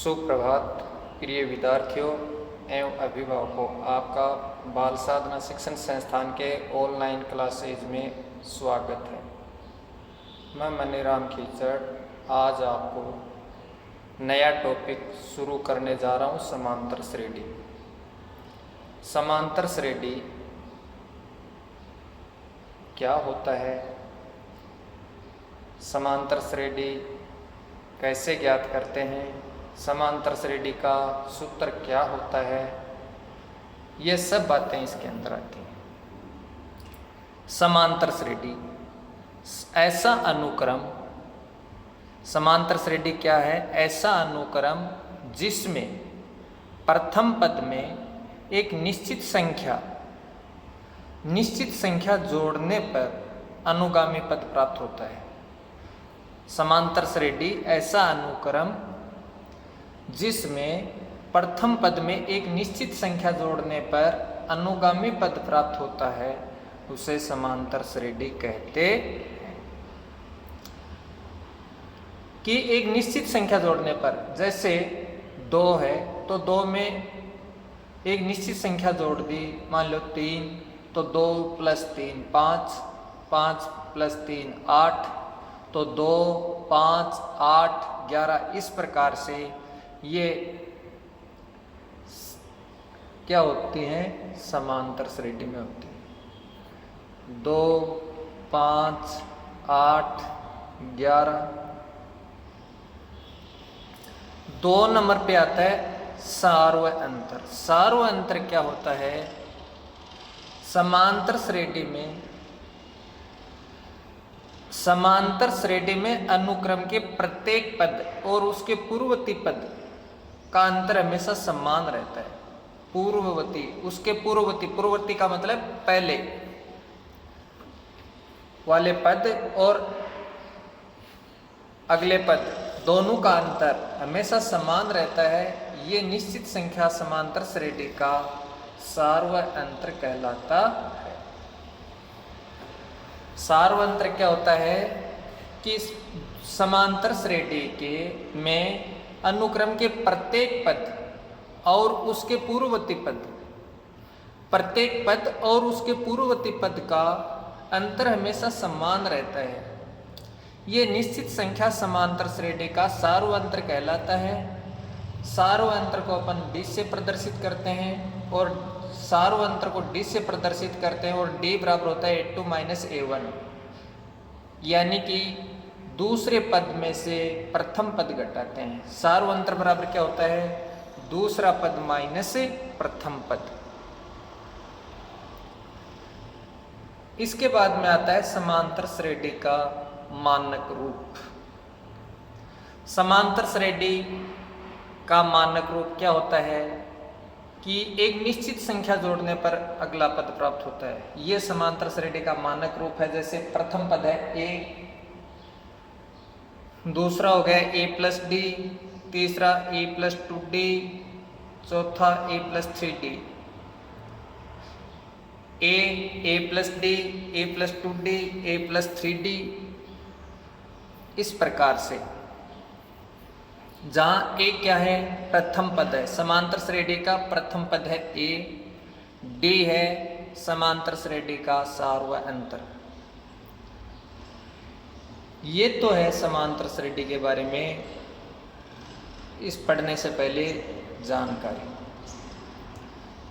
सुप्रभात प्रिय विद्यार्थियों एवं अभिभावकों, आपका बाल साधना शिक्षण संस्थान के ऑनलाइन क्लासेज में स्वागत है। मैं मनीराम कीचड़ आज आपको नया टॉपिक शुरू करने जा रहा हूँ, समांतर श्रेणी। समांतर श्रेणी क्या होता है, समांतर श्रेणी कैसे ज्ञात करते हैं, समांतर श्रेणी का सूत्र क्या होता है, ये सब बातें इसके अंदर आती हैं। समांतर श्रेणी ऐसा अनुक्रम, समांतर श्रेणी क्या है? ऐसा अनुक्रम जिसमें प्रथम पद में एक निश्चित संख्या जोड़ने पर अनुगामी पद प्राप्त होता है। समांतर श्रेणी ऐसा अनुक्रम जिसमें प्रथम पद में एक निश्चित संख्या जोड़ने पर अनुगामी पद प्राप्त होता है, उसे समांतर श्रेणी कहते हैं। कि एक निश्चित संख्या जोड़ने पर, जैसे 2 है तो 2 में एक निश्चित संख्या जोड़ दी, मान लो 3, तो 2 + 3 5, 5 + 3 8, तो 2 5 8 11, इस प्रकार से ये क्या होती हैं? समांतर श्रेणी में होती है। 2 5 8 11। 2 नंबर पे आता है सार्व अंतर। सार्व अंतर क्या होता है? समांतर श्रेणी में अनुक्रम के प्रत्येक पद और उसके पूर्ववर्ती पद का अंतर हमेशा समान रहता है। पूर्ववर्ती का मतलब पहले वाले पद और अगले पद, दोनों का अंतर हमेशा समान रहता है। ये निश्चित संख्या समांतर श्रेणी का सार्व अंतर कहलाता है। सार्व अंतर क्या होता है? कि समांतर श्रेणी में अनुक्रम के प्रत्येक पद और उसके पूर्ववर्ती पद का अंतर हमेशा समान रहता है। ये निश्चित संख्या समांतर श्रेणी का सार्व अंतर कहलाता है। सार्व अंतर को अपन d से प्रदर्शित करते हैं और सार्व अंतर को d से प्रदर्शित करते हैं और d बराबर होता है a2 - a1, यानी कि दूसरे पद में से प्रथम पद घटाते हैं। सार्व अंतर बराबर क्या होता है? दूसरा पद माइनस प्रथम पद। इसके बाद में आता है समांतर श्रेणी का मानक रूप। समांतर श्रेणी का मानक रूप क्या होता है? कि एक निश्चित संख्या जोड़ने पर अगला पद प्राप्त होता है। यह समांतर श्रेणी का मानक रूप है। जैसे प्रथम पद है a, दूसरा हो गया a + d, तीसरा a + 2d, चौथा a + 3d, a + d, a + 2d, a + 3d। इस प्रकार से जहां a क्या है? प्रथम पद है। समांतर श्रेणी का प्रथम पद है a, d है समांतर श्रेणी का सार्व अंतर। ये तो है समांतर श्रेणी के बारे में इस पढ़ने से पहले जानकारी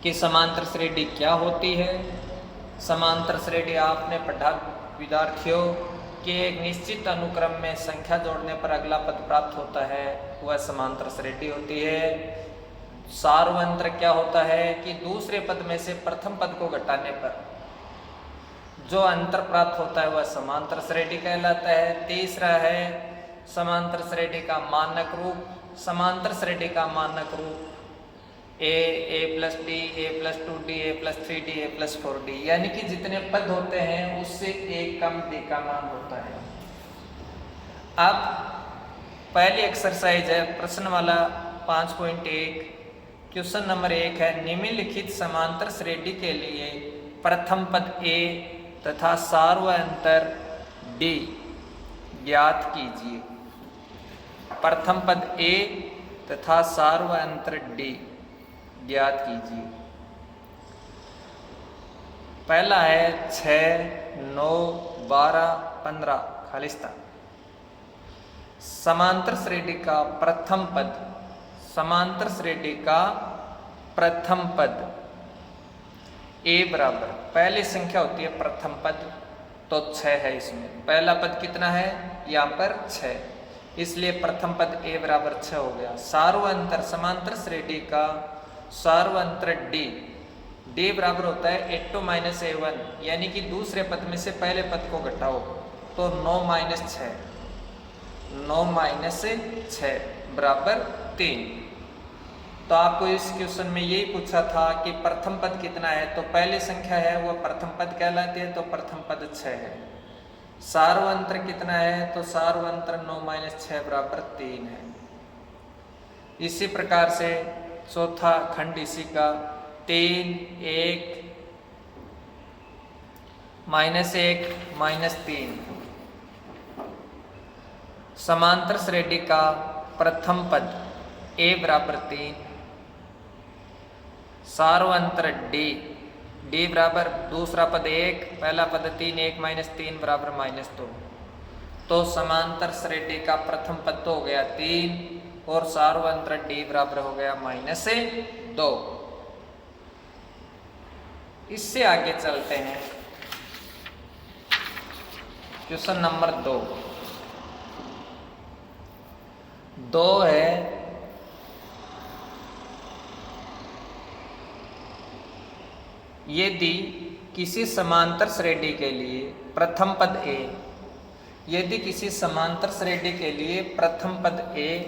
कि समांतर श्रेणी क्या होती है। समांतर श्रेणी आपने पढ़ा विद्यार्थियों कि एक निश्चित अनुक्रम में संख्या जोड़ने पर अगला पद प्राप्त होता है, वह समांतर श्रेणी होती है। सार्व अंतर क्या होता है? कि दूसरे पद में से प्रथम पद को घटाने पर जो अंतर प्राप्त होता है वह समांतर श्रेणी कहलाता है। तीसरा है समांतर श्रेणी का मानक रूप। समांतर श्रेणी का मानक रूप a + d, a + 2d, a + 3d, a + 4d, यानी कि जितने पद होते हैं उससे एक कम d का मान होता है। अब पहली एक्सरसाइज है प्रश्न वाला 5.1। क्वेश्चन नंबर 1 है, निम्नलिखित समांतर श्रेणी के लिए प्रथम पद a तथा सार्व अंतर d ज्ञात कीजिए। प्रथम पद a तथा सार्वअंतर डी ज्ञात कीजिए। पहला है 6, 9, 12, 15 खालिस्तान। समांतर श्रेणी का प्रथम पद, समांतर श्रेणी का प्रथम पद ए बराबर, पहली संख्या होती है प्रथम पद, तो 6 है इसमें। पहला पद कितना है यहाँ पर 6, इसलिए प्रथम पद ए बराबर 6 हो गया। सार्वअंतर, समांतर श्रेणी का सार्वअंतर डी, डी बराबर होता है A2 - A1, यानी कि दूसरे पद में से पहले पद को घटाओ तो 9 - 6, 9 - 6 बराबर 3। तो आपको इस क्वेश्चन में यही पूछा था कि प्रथम पद कितना है, तो पहली संख्या है वह प्रथम पद कहलाती है, तो प्रथम पद 6 है। सार्वअंतर कितना है, तो सार्वअंतर 9 - 6 बराबर 3 है। इसी प्रकार से चौथा खंड इसी का 3, 1, -1, -3। समांतर श्रेणी का प्रथम पद ए बराबर 3, सार्वअंतर डी, डी बराबर दूसरा पद 1, पहला पद 3, 1 - 3 बराबर -2। तो समांतर श्रेणी का प्रथम पद तो हो गया 3 और सार्वअंतर डी बराबर हो गया -2। इससे आगे चलते हैं क्वेश्चन नंबर 2 है यदि किसी समांतर श्रेणी के लिए प्रथम पद ए, यदि किसी समांतर श्रेणी के लिए प्रथम पद ए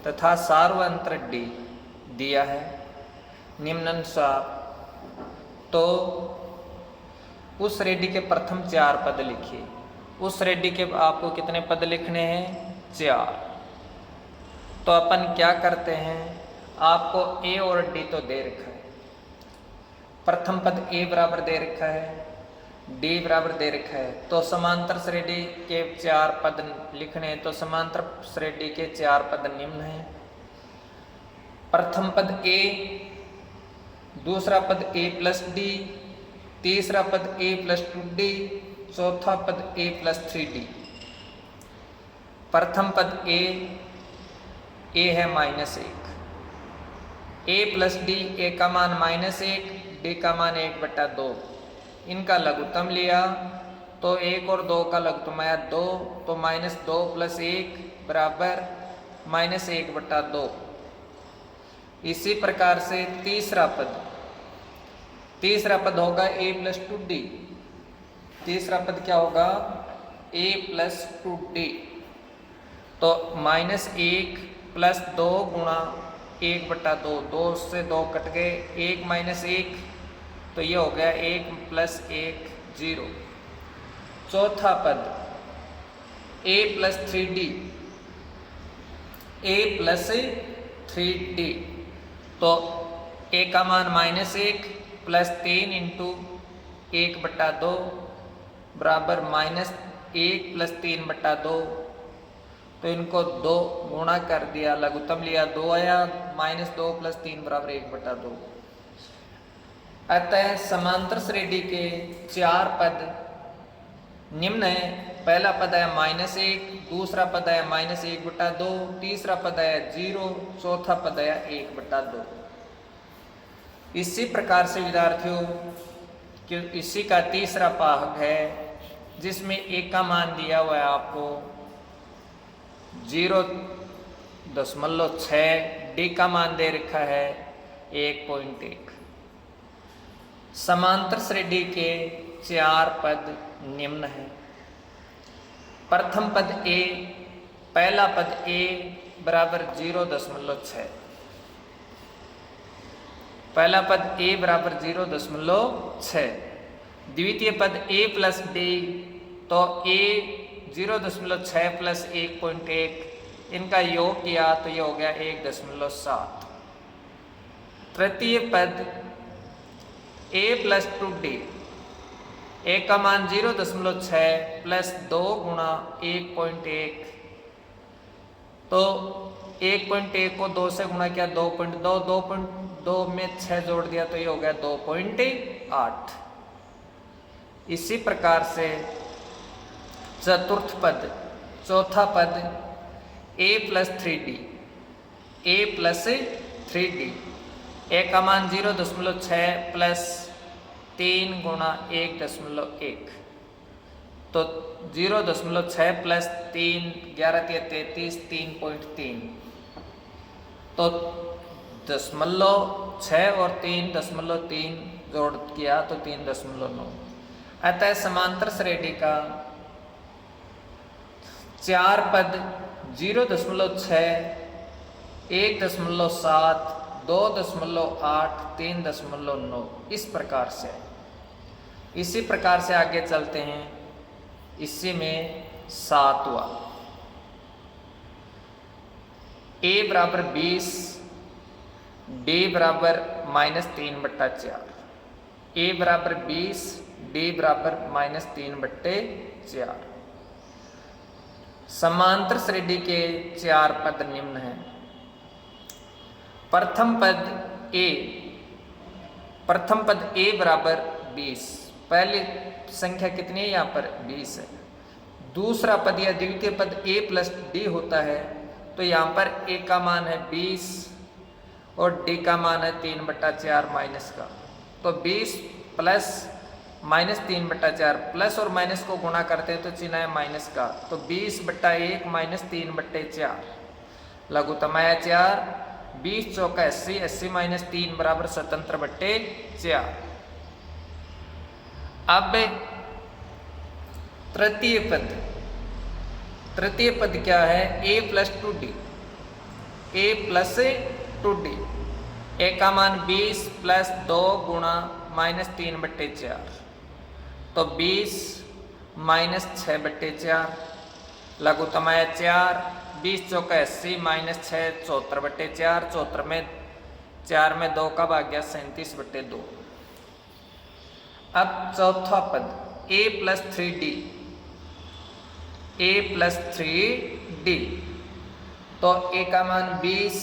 तथा सार्वअंतर डी दिया है निम्नानुसार, तो उस श्रेणी के प्रथम 4 पद लिखिए। उस श्रेणी के आपको कितने पद लिखने हैं, 4। तो अपन क्या करते हैं, आपको ए और डी तो दे रखा है, प्रथम पद ए बराबर दे रखा है, डी बराबर दे रखा है, तो समांतर श्रेणी के 4 पद लिखने हैं। तो समांतर श्रेणी के 4 पद निम्न हैं। प्रथम पद ए, दूसरा पद a + d, तीसरा पद a + 2d, चौथा पद a + 3d। प्रथम पद a है -1, a + d, a का मान -1, d का मान 1/2। इनका लघुत्तम लिया तो 1 और 2 का लघुत्तम आया 2, तो -2 + 1 बराबर -1/2। इसी प्रकार से तीसरा पद होगा a + 2d। तीसरा पद क्या होगा, a + 2d, तो -1 + 2 गुणा 1/2, 2 से 2 कट गए, 1 - 1, तो ये हो गया 1 + 1 0। चौथा पद a + 3d, a + 3d, तो a का मान -1 + 3 × 1/2 बराबर -1 + 3/2। तो इनको 2 गुणा कर दिया, लघुत्तम लिया 2 आया, -2 + 3 बराबर 1/2। अतः समांतर श्रेणी के 4 पद निम्न है। पहला पद है -1, दूसरा पद है -1/2, तीसरा पद है 0, चौथा पद है 1/2। इसी प्रकार से विद्यार्थियों कि इसी का तीसरा भाग है जिसमें a का मान दिया हुआ है आपको 0.6, d का मान दे रखा है 1.1। समांतर श्रेणी के 4 पद निम्न हैं। प्रथम पद a, पहला पद a बराबर 0.6, पहला पद a बराबर 0.6, द्वितीय पद a + d, तो a 0.6 + 1.1, इनका योग किया तो ये हो गया 1.7। तृतीय पद a + 2d, a का मान 0.6 + 2 गुणा 1.1, तो 1.1 को 2 से गुणा किया 2.2, 2.2 में 6 जोड़ दिया तो ये हो गया 2.8। इसी प्रकार से चतुर्थ पद, चौथा पद a plus 3d, a plus 3d, a का मान 0.6 प्लस 3 गुणा 1.1, तो 0.6 प्लस 3, 11 × 33, 3.3, तो 0.6 और 3.3 जोड़ किया तो 3.9। अतः समांतर श्रेणी का 4 पद 0.6, 1.7, 2.8, 3.9 इस प्रकार से। इसी प्रकार से आगे चलते हैं। इसी में 7वां a बराबर 20, d बराबर -3/4, a बराबर 20, d बराबर -3/4। समांतर श्रेणी के 4 पद निम्न हैं। प्रथम पद a बराबर 20, पहली संख्या कितनी है यहाँ पर 20 है। दूसरा पद या द्वितीय पद a प्लस d होता है, तो यहाँ पर a का मान है 20 और d का मान है 3/4 माइनस का, तो 20 प्लस -3/4, प्लस और माइनस को गुणा करते हैं तो चिन्ह है माइनस का, तो 20/1 माइनस 3/4, लघुत्तम आया 4, 20 चौका 80, 80 माइनस 3 बराबर 77/4। अब तृतीय पद क्या है, a plus 2d, a plus 2d, a का मान 20 प्लस 2 गुणा -3/4, तो 20 माइनस 6/4, लघुत्तम आया 4, 20 चौका 80 माइनस 6 74/4, 74 में 4 में 2 का भाग गया 37/2। अब चौथा पद a plus 3d, a plus 3d, तो a का मान 20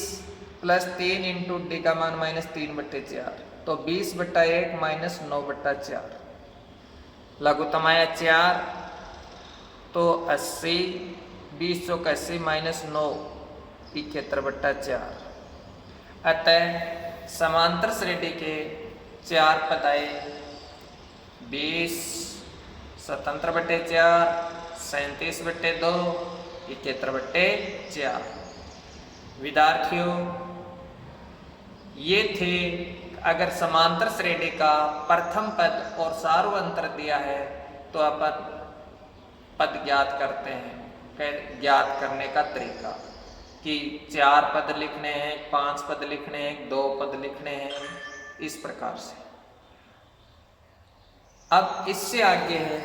प्लस 3 इंटू d का मान -3/4, तो 20/1 माइनस 9/4, लघुत्तम आया 4, तो 80, 20 चौका 80 माइनस 9 71/4। अतः समांतर श्रेणी के 4 पद आए 20, 77/4, 37/2, 71/4। विद्यार्थियों, ये थे, अगर समांतर श्रेणी का प्रथम पद और सार्वंतर दिया है तो अपन पद ज्ञात करते हैं। ज्ञात करने का तरीका कि 4 पद लिखने हैं, 5 पद लिखने हैं, 2 पद लिखने हैं, इस प्रकार से। अब इससे आगे है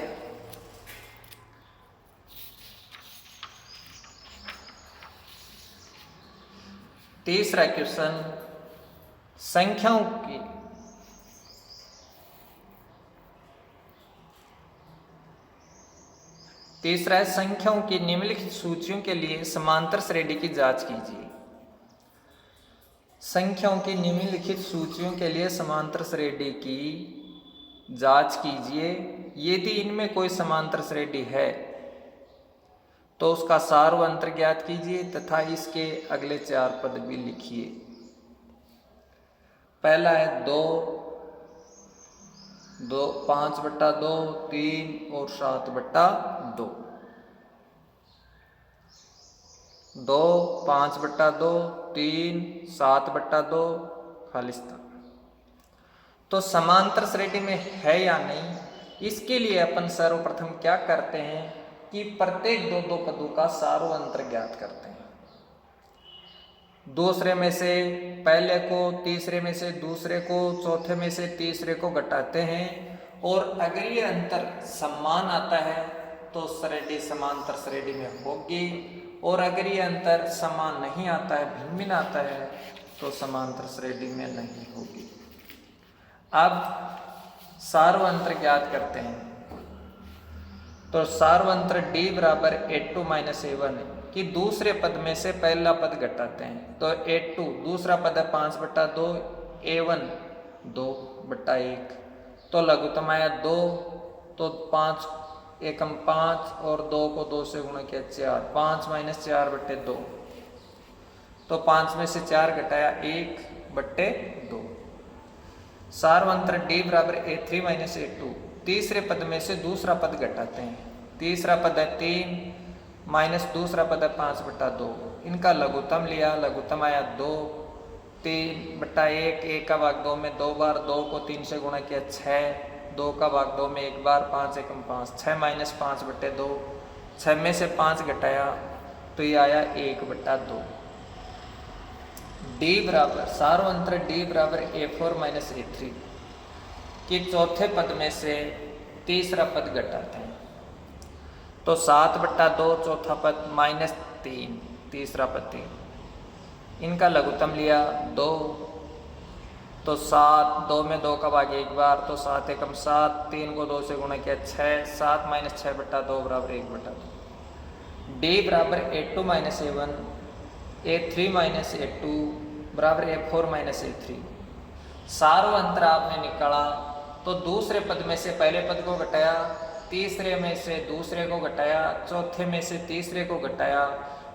तीसरा क्वेश्चन, संख्याओं की तीसरा है संख्याओं की निम्नलिखित सूचियों के लिए समांतर श्रेणी की जांच कीजिए। संख्याओं की निम्नलिखित सूचियों के लिए समांतर श्रेणी की जांच कीजिए। यदि इनमें कोई समांतर श्रेणी है तो उसका सार्वंतर ज्ञात कीजिए तथा इसके अगले 4 पद भी लिखिए। पहला है 2, 5/2, 3 और 7/2। 2, 5/2, 3, 7/2 खालिस्तान। तो समांतर श्रेणी में है या नहीं, इसके लिए अपन सर्वप्रथम क्या करते हैं कि प्रत्येक 2 पदों का सार्वंतर ज्ञात करते हैं। दूसरे में से पहले को, तीसरे में से दूसरे को, चौथे में से तीसरे को घटाते हैं, और अगर ये अंतर समान आता है तो श्रेणी समांतर श्रेणी में होगी, और अगर ये अंतर समान नहीं आता है, भिन्न भिन्न आता है, तो समांतर श्रेणी में नहीं होगी। अब सार्वंतर ज्ञात करते हैं। तो सार्वंतर d बराबर a2 - a1 है। कि दूसरे पद में से पहला पद घटाते हैं। तो A2 दूसरा पद है 5/2, A1 2/1, तो लघुत्तम आया 2, तो 5 एकम 5 और 2 को 2 से गुणा किया 4, 5 - 4/2, तो 5 में से 4 घटाया 1/2। सारवंत्र D बराबर A3 - A2, तीसरे पद में से दूसरा पद घटाते हैं। तीसरा पद है 3 माइनस दूसरा पद है 5/2, इनका लघुत्तम लिया, लघुत्तम आया 2, 3/1, 1 का भाग 2 में 2 बार, 2 को 3 से गुणा किया 6, 2 का भाग 2 में 1 बार, 5 एकम 5, 6 - 5/2, 6 में से 5 घटाया तो ये आया 1/2। D बराबर सारवंत्र D बराबर A4 - A3 कि चौथे पद में से तीसरा पद घटाते हैं। तो 7/2 चौथा पद -3 तीसरा पद 3, इनका लघुत्तम लिया 2, तो 7, 2 में 2 का भाग 1 बार, तो 7 एकम 7, 3 को 2 से गुणा किया 6, 7 - 6/2 बराबर 1/2। D बराबर A2 - A1, A3 - A2 बराबर A4 - A3। सारवंत्र आपने निकाला तो दूसरे पद में से पहले पद को घटाया, तीसरे में से दूसरे को घटाया, चौथे में से तीसरे को घटाया,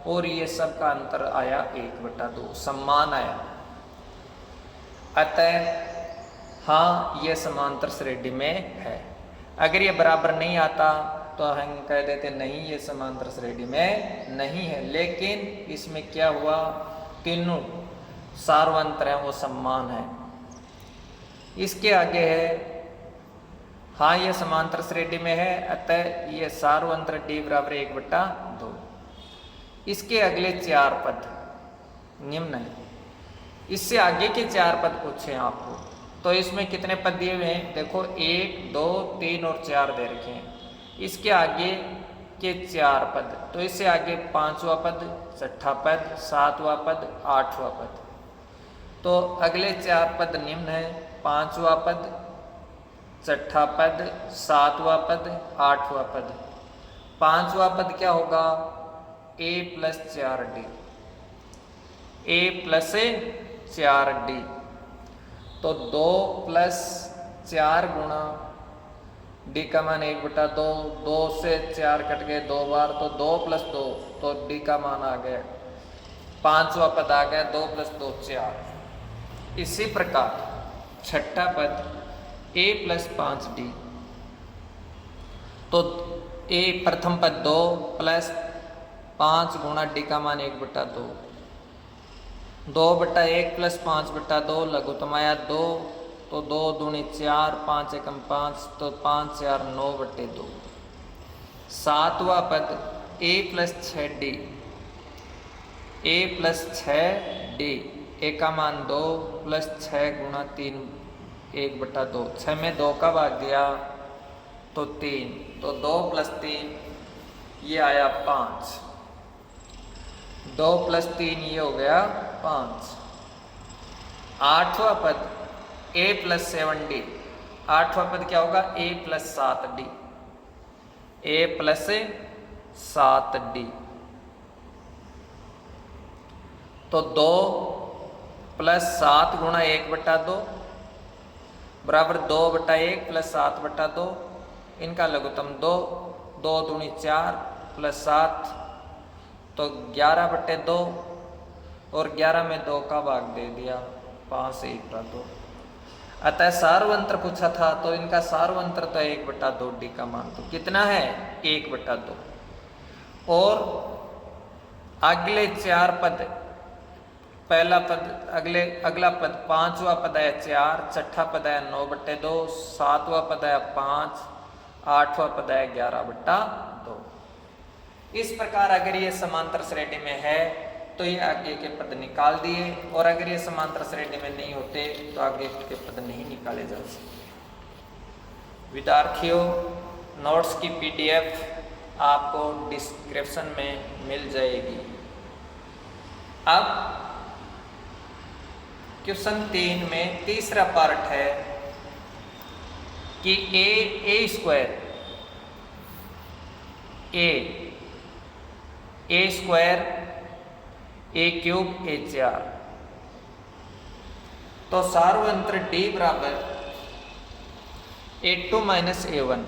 और ये सब का अंतर आया 1/2, सम्मान आया। अतः हाँ, ये समांतर श्रेणी में है। अगर ये बराबर नहीं आता तो हम कह देते नहीं, ये समांतर श्रेणी में नहीं है। लेकिन इसमें क्या हुआ, तीनों सारवंत्र हैं वो समान है। इसके आगे है हाँ, ये समांतर श्रेणी में है, अतः ये सारवंत्र D बराबर 1/2। इसके अगले 4 पद निम्न है। इससे आगे के 4 पद पूछे आपको, तो इसमें कितने पद दिए हुए हैं, देखो 1, 2, 3 और 4 दे रखे हैं। इसके आगे के 4 पद, तो इससे आगे 5वां पद, 6ठा पद, 7वां पद, 8वां पद। तो अगले 4 पद निम्न है, 5वां पद, 6ठा पद, 7वां पद, 8वां पद। 5वां पद क्या होगा, A + 4D, A + 4D, तो 2 + 4 गुणा D का मान 1/2, 2 से 4 कट गए 2 बार, तो 2 + 2, तो D का मान आ गया 5वां पद आ गया, 2 + 2 4। इसी प्रकार 6ठा पद A + 5D, तो A प्रथम पद 2 + 5 गुणा D का मान 1/2, 2/1 + 5/2 लघुत्तम आया 2, तो 2 दूनी 4, 5 एकम 5, तो 5 4 9/2। 7वां पद A + 6D, A + 6D, A का मान 2 + 6 गुणा 3 1/2, 6 में 2 का भाग दिया तो 3, तो 2 + 3 ये आया 5, 2 + 3 ये हो गया 5। 8वां पद A + 7D, 8वां पद क्या होगा, A + 7D, A + 7D, तो 2 + 7 गुणा 1/2 बराबर 2/1 + 7/2, इनका लघुत्तम 2, 2 दूनी 4 + 7, तो 11/2, और 11 में 2 का भाग दे दिया 5 से 1/2। अतः सारवंत्र पूछा था, तो इनका सारवंत्र तो 1/2, D का मान तो कितना है 1/2। और अगले 4 पद, पहला पद अगला पद 5वां पद है 4, 6ठा पद है 9/2, 7वां पद है 5, 8वां पद है 11/2। इस प्रकार अगर ये समांतर श्रेणी में है तो ये आगे के पद निकाल दिए, और अगर ये समांतर श्रेणी में नहीं होते तो आगे के पद नहीं निकाले जा सकते। विद्यार्थियों, नोट्स की PDF आपको डिस्क्रिप्शन में मिल जाएगी। अब क्वेश्चन 3 में तीसरा पार्ट है कि A² A A square A cube A 4। तो सार्वंत्र D बराबर A2 माइनस A1,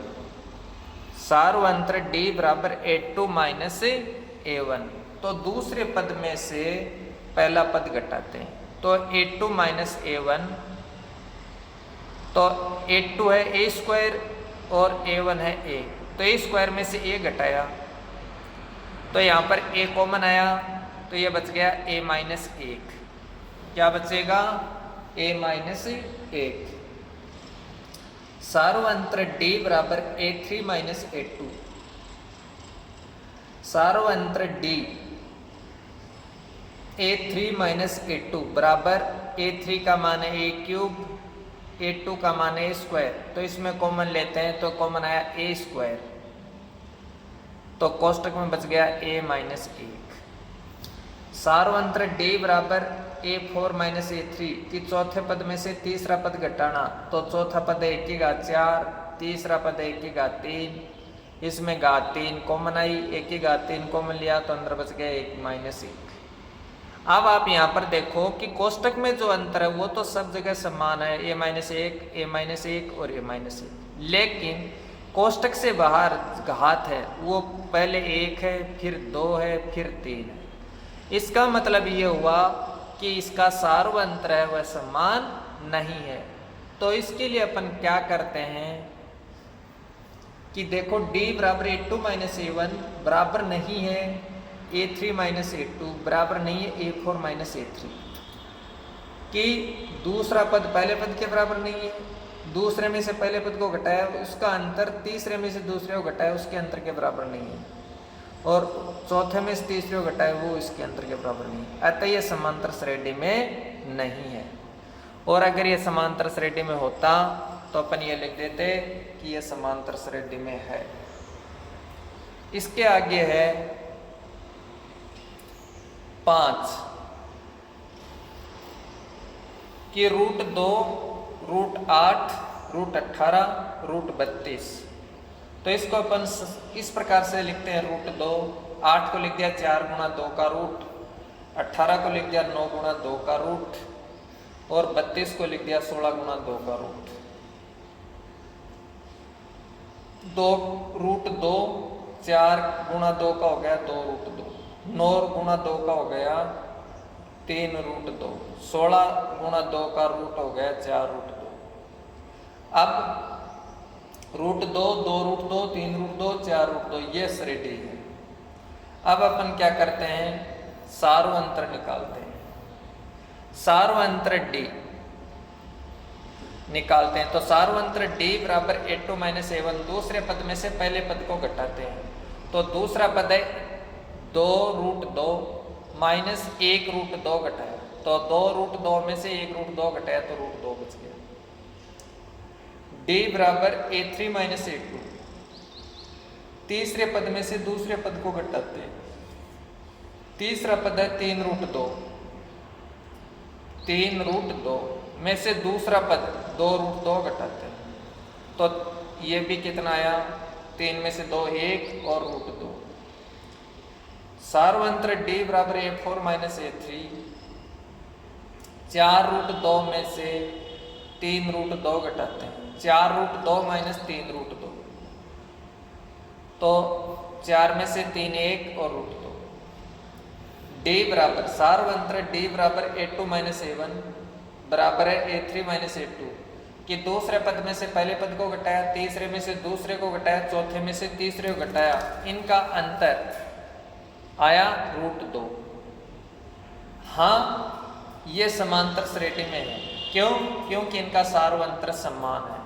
सार्वंत्र D बराबर A2 माइनस A1। तो दूसरे पद में से पहला पद घटाते हैं, तो A2 माइनस A1, तो A2 है A स्क्वायर और A1 है A, तो A स्क्वायर में से A घटाया तो यहाँ पर A कॉमन आया, तो ये बच गया A माइनस 1। क्या बचेगा? A minus 1। सार्वंत्र D बराबर A3 minus A2, सार्वंत्र D A3 minus A2 बराबर A3 का मान है A क्यूब, A2 का मान है A स्क्वायर, तो इसमें कॉमन लेते हैं तो कॉमन आया A स्क्वायर, तो कोष्टक में बच गया A माइनस 1। सार्वंत्र D बराबर A4 माइनस A3 कि चौथे पद में से तीसरा पद घटाना, तो चौथा पद है 1 की घात 4, तीसरा पद है 1 की घात 3, इसमें घात 3 कॉमन आई, 1 की घात 3 कॉमन लिया तो अंदर बच गया 1 माइनस 1। अब आप यहाँ पर देखो कि कोष्टक में जो अंतर है वो तो सब जगह समान है, A माइनस 1, A माइनस 1 और A माइनस 1, लेकिन कोष्टक से बाहर घात है वो पहले 1 है, फिर 2 है, फिर 3 है। इसका मतलब ये हुआ कि इसका सार्वंत्र है वह समान नहीं है। तो इसके लिए अपन क्या करते हैं कि देखो D बराबर A2 माइनस A1 बराबर नहीं है A3 माइनस A2 बराबर नहीं है A4 माइनस A3, कि दूसरा पद पहले पद के बराबर नहीं है, दूसरे में से पहले पद को घटाया उसका अंतर तीसरे में से दूसरे को घटाया उसके अंतर के बराबर नहीं है, और चौथे में से तीसरे को घटाया वो इसके अंतर के बराबर नहीं है। अतः यह समांतर श्रेणी में नहीं है। और अगर ये समांतर श्रेणी में होता तो अपन ये लिख देते कि यह समांतर श्रेणी में है। इसके आगे है 5 कि √2, √8, √18, √32। तो इसको अपन इस प्रकार से लिखते हैं √2, 8 को लिख दिया 4 गुणा 2 का रूट, 18 को लिख दिया 9 गुणा 2 का रूट, और 32 को लिख दिया 16 गुणा 2 का रूट। 2 4 गुणा 2 का हो गया 2√2, 9 गुणा 2 का हो गया 3√2, 16 गुणा 2 का रूट हो गया 4√2। अब √2, 2√2, 3√2, 4√2 ये श्रेणी है। अब अपन क्या करते हैं, सार्वंत्र निकालते हैं। सार्वंत्र D निकालते हैं, तो सार्वंत्र D बराबर A2 माइनस A1 दूसरे पद में से पहले पद को घटाते हैं, तो दूसरा पद है 2√2 माइनस 1√2 घटाया, तो 2√2 में से 1√2 घटाया तो √2 बच गया। D बराबर A3 माइनस A2 तीसरे पद में से दूसरे पद को घटाते हैं, तीसरा पद है 3√2, 3√2 में से दूसरा पद 2√2 घटाते हैं, तो ये भी कितना आया, 3 में से 2 1 और √2। सार्वंत्र D बराबर A4 माइनस A3 4√2 में से 3√2 घटाते हैं, 4√2 माइनस 3√2, तो 4 में से 3 1 और √2। D बराबर सार्वंत्र D बराबर A2 माइनस A1 बराबर है A3 माइनस A2 कि दूसरे पद में से पहले पद को घटाया, तीसरे में से दूसरे को घटाया, चौथे में से तीसरे को घटाया, इनका अंतर आया √2। हाँ, ये समांतर श्रेणी में है। क्यों? क्योंकि इनका सार्वंत्र समान है।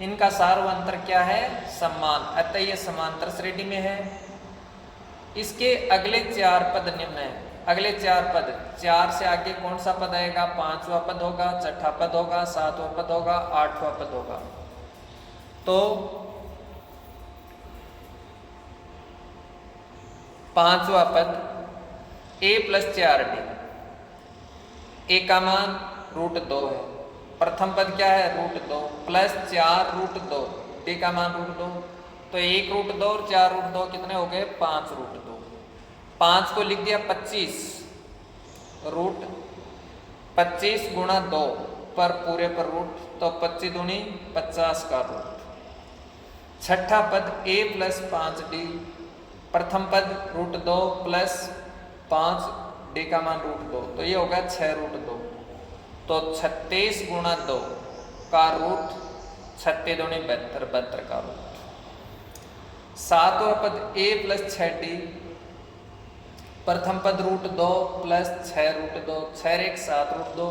इनका सार्वंत्र क्या है? समान, अतः ये समांतर श्रेणी में है। इसके अगले 4 पद निम्न है। अगले 4 पद, 4 से आगे कौन सा पद आएगा? 5वां पद होगा, 6ठा पद होगा, 7वां पद होगा, 8वां पद होगा। तो 5वां पद A प्लस 4D, A का मान √2 है, प्रथम पद क्या है? √2 प्लस 4√2, D का मान √2, तो 1√2 और 4√2 कितने हो गए? 5√2। 5 को लिख दिया 25 रूट 25 गुणा 2 पर पूरे पर रूट, तो 25 दूनी 50 का रूट। छठा पद a प्लस 5d, प्रथम पद रूट 2 प्लस 5d का मान रूट 2, तो ये होगा 6 रूट 2, तो 36 गुणा 2 का रूट 36 दूनी 72, 72 का रूट। सातवां पद a प्लस 6d, प्रथम पद रूट 2 प्लस 6 रूट 2, 6 1 7 रूट 2,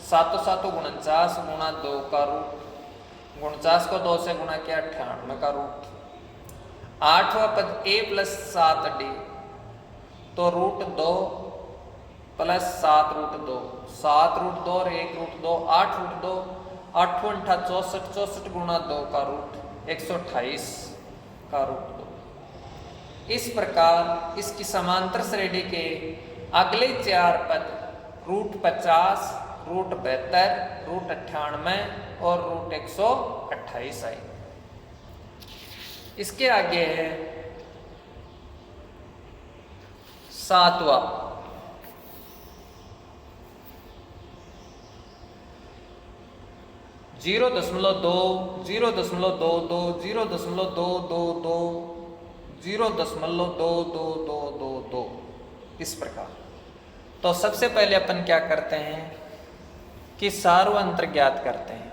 7 7 49 गुणा 2 का रूट, 49 को 2 से गुणा किया 98 का रूट। आठवां पद a प्लस 7d, तो रूट 2 प्लस 7 रूट 2, 7 रूट 2 और 1 रूट 2, 8 रूट 2, 8 8 64, 64 गुणा 2 का रूट 128 का रूट 2। इस प्रकार इसकी समांतर श्रेणी के अगले 4 पद रूट 50, रूट 72, रूट 98 और रूट 128 आई। इसके आगे है सातवां, जीरो दशमलव दो, 0.22, 0.222, 0.22222, इस प्रकार। तो सबसे पहले अपन क्या करते हैं कि सार्वअंतर ज्ञात करते हैं।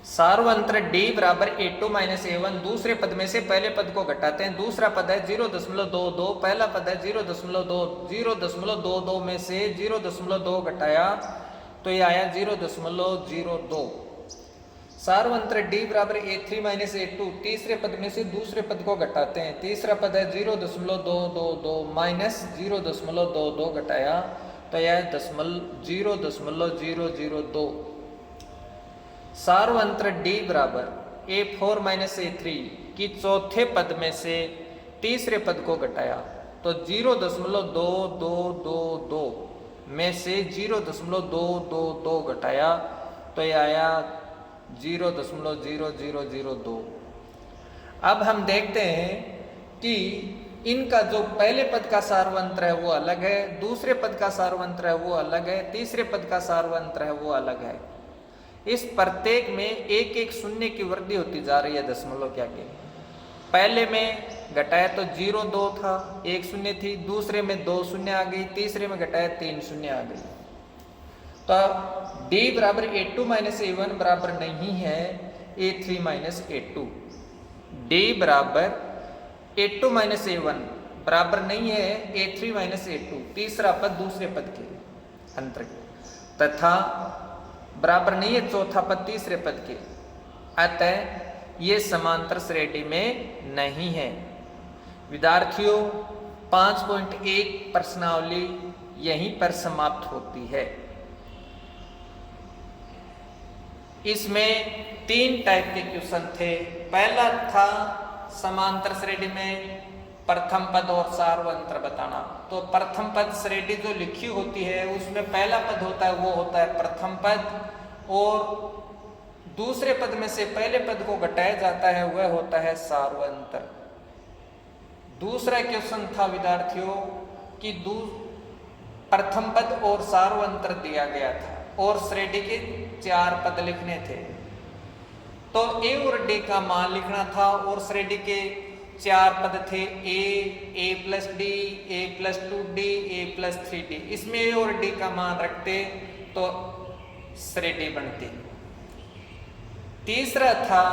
सार्वअंतर d बराबर a2 माइनस a1, दूसरे पद में से पहले पद को घटाते हैं। दूसरा पद है 0.22, पहला पद है 0.2, 0.22 में से 0.2 घटाया तो ये आया 0.02। सार्वअंतर d बराबर a3 माइनस a2, तीसरे पद में से दूसरे पद को घटाते हैं। तीसरा पद है 0.222 माइनस 0.22 घटाया तो यह 0.002। सार्वअंतर d बराबर a4 माइनस a3 की चौथे पद में से तीसरे पद को घटाया तो 0.2222 में से 0.222 घटाया तो यह आया 0.0002। अब हम देखते हैं कि इनका जो पहले पद का सार्वअंतर है वो अलग है, दूसरे पद का सार्वअंतर है वो अलग है, तीसरे पद का सार्वअंतर है वो अलग है। इस प्रत्येक में एक एक शून्य की वृद्धि होती जा रही है दशमलव के आगे। पहले में घटाया तो 0.2 था, 1 शून्य थी, दूसरे में 2 शून्य आ गई, तीसरे में घटाया 3 शून्य आ गई। तो d बराबर a2 माइनस a1 बराबर नहीं है a3 माइनस a2। d बराबर a2 माइनस a1 बराबर नहीं है a3 माइनस a2, तीसरा पद दूसरे पद के अंतर के, तथा बराबर नहीं है चौथा पद तीसरे पद के। अतः ये समांतर श्रेणी में नहीं है। विद्यार्थियों 5.1 प्रश्नावली यहीं पर समाप्त होती है। इसमें 3 टाइप के क्वेश्चन थे। पहला था समांतर श्रेणी में प्रथम पद और सार्वअंतर बताना। तो प्रथम पद श्रेणी जो लिखी होती है उसमें पहला पद होता है वो होता है प्रथम पद, और दूसरे पद में से पहले पद को घटाया जाता है वह होता है सार्वअंतर। दूसरा क्वेश्चन था विद्यार्थियों कि प्रथम पद और सार्वअंतर दिया गया था और श्रेणी के 4 पद लिखने थे, तो a और d का मान लिखना था और श्रेणी के 4 पद थे a plus d, a plus 2d, a plus 3d। इसमें a और d का मान रखते तो श्रेणी बनती। तीसरा था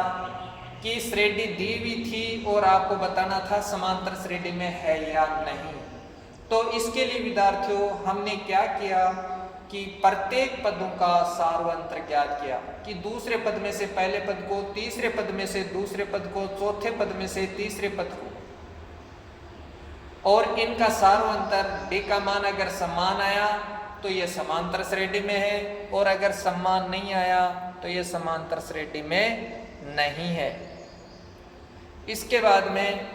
कि श्रेणी दी हुई थी और आपको बताना था समांतर श्रेणी में है या नहीं। तो इसके लिए विद्यार्थियों हमने क्या किया कि प्रत्येक पदों का सार्वअंतर ज्ञात किया कि दूसरे पद में से पहले पद को, तीसरे पद में से दूसरे पद को, चौथे पद में से तीसरे पद को, और इनका सार्वअंतर d का मान अगर समान आया तो ये समांतर श्रेणी में है, और अगर समान नहीं आया तो ये समांतर श्रेणी में नहीं है। इसके बाद में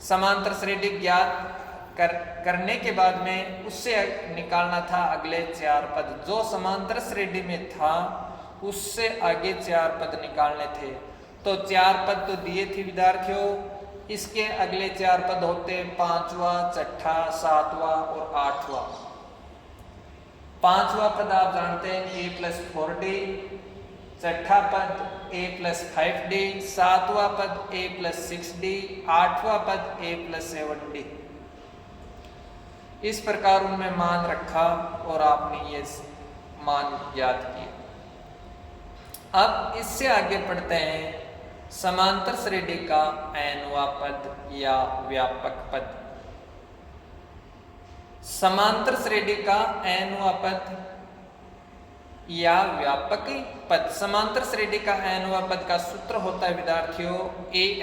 समांतर श्रेणी ज्ञात करने के बाद में उससे निकालना था अगले 4 पद। जो समांतर श्रेणी में था उससे आगे 4 पद निकालने थे। तो 4 पद तो दिए थे विद्यार्थियों। इसके अगले 4 पद होते हैं 5वां, 6ठा, 7वां और 8वां। 5वां पद आप जानते हैं a + 4d, 6ठा पद a + 5d, 7वां पद a + 6d, 8वां पद a + 7d। इस प्रकार उनमें मान रखा और आपने ये मान याद किए। अब इससे आगे पढ़ते हैं समांतर श्रेणी का nवां पद या व्यापक पद। समांतर श्रेणी का nवां पद या व्यापक पद। समांतर श्रेणी का nवां पद का सूत्र होता है विद्यार्थियों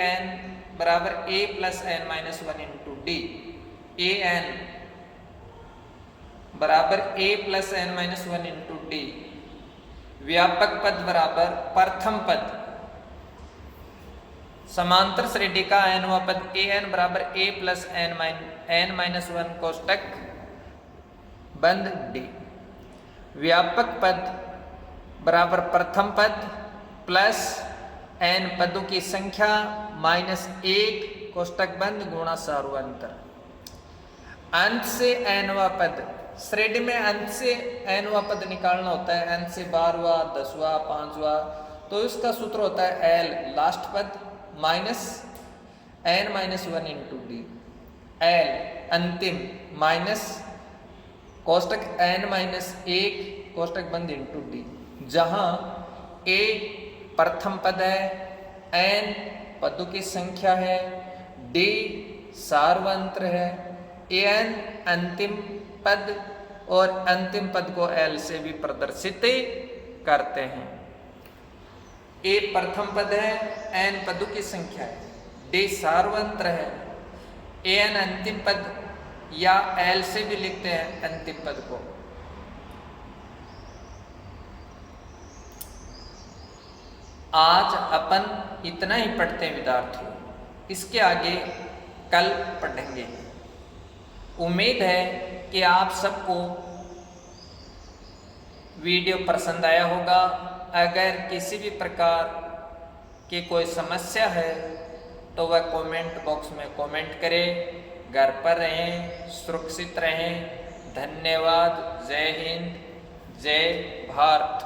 an बराबर a + n-1 × d। an बराबर a + n-1 × d। व्यापक पद बराबर प्रथम पद। समांतर श्रेणी का nवां पद an बराबर a + n-1 कोष्टक बंद d। व्यापक पद बराबर प्रथम पद प्लस n पदों की संख्या -1 कोष्टक बंद गुणा सार्वंतर। अंत से nवां पद। श्रेणी में अंत से nवां पद निकालना होता है। अंत से 12वां, 10वां, 5वां, तो इसका सूत्र होता है l लास्ट पद -n-1 × d। l अंतिम माइनस कोष्टक n-1 कोष्टक बंद × d। जहां a प्रथम पद है, n पदों की संख्या है, d सार्वंत्र है, an अंतिम पद और अंतिम पद को l से भी प्रदर्शित करते हैं। a प्रथम पद है, n पदों की संख्या है, d सार्वंत्र है, an अंतिम पद या l से भी लिखते हैं अंतिम पद को। आज अपन इतना ही पढ़ते हैं विद्यार्थियों, इसके आगे कल पढ़ेंगे। उम्मीद है कि आप सबको वीडियो पसंद आया होगा। अगर किसी भी प्रकार की कोई समस्या है तो वह कमेंट बॉक्स में कमेंट करें। घर पर रहें, सुरक्षित रहें। धन्यवाद। जय हिंद, जय भारत।